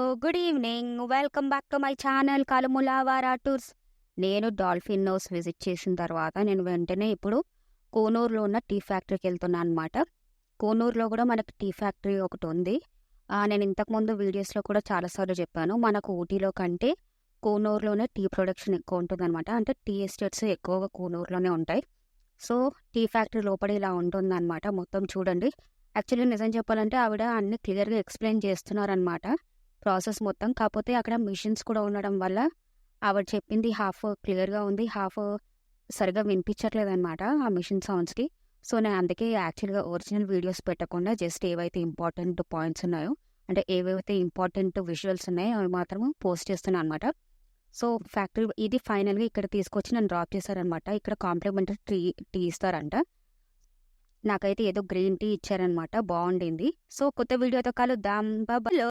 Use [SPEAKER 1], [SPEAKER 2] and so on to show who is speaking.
[SPEAKER 1] Good evening. Welcome back to my channel కలుములావారా tours. నేను Dolphin Nose visit చేసిన తర్వాత నేను వెంటనే ఇప్పుడు కోనూరులో ఉన్న టీ ఫ్యాక్టరీకి వెళ్తున్నాను అనమాట. కోనూరులో కూడా మనకి టీ ఫ్యాక్టరీ ఒకటి ఉంది. నేను ఇంతకుముందు వీడియోస్లో కూడా చాలాసార్లు చెప్పాను, మనకు ఊటీలో కంటే కోనూరులోనే టీ ప్రొడక్షన్ ఎక్కువ ఉంటుందన్నమాట. అంటే టీ ఎస్టేట్స్ ఎక్కువగా కోనూరులోనే ఉంటాయి. సో టీ ఫ్యాక్టరీ లోపల ఇలా ఉంటుందన్నమాట. మొత్తం చూడండి. యాక్చువల్లీ నిజం చెప్పాలంటే ఆవిడ అన్ని క్లియర్గా ఎక్స్ప్లెయిన్ చేస్తున్నారనమాట, ప్రాసెస్ మొత్తం. కాకపోతే అక్కడ మిషన్స్ కూడా ఉండడం వల్ల ఆవిడ చెప్పింది హాఫ్ క్లియర్గా ఉంది, హాఫ్ సరిగా వినిపించట్లేదన్నమాట ఆ మిషన్ సౌండ్స్కి. సో నేను అందుకే యాక్చువల్గా ఒరిజినల్ వీడియోస్ పెట్టకుండా జస్ట్ ఏవైతే ఇంపార్టెంట్ పాయింట్స్ ఉన్నాయో, అంటే ఏవైతే ఇంపార్టెంట్ విజువల్స్ ఉన్నాయో అవి మాత్రం పోస్ట్ చేస్తున్నాను అనమాట. సో ఫ్యాక్టరీ ఇది ఫైనల్గా ఇక్కడ తీసుకొచ్చి నన్ను డ్రాప్ చేశారనమాట. ఇక్కడ కాంప్లిమెంటరీ టీ ఇస్తారంట. నాకైతే ఏదో గ్రీన్ టీ ఇచ్చారనమాట, బాగుండింది. సో కొత్త వీడియోతో కలుద్దాం. బాయ్.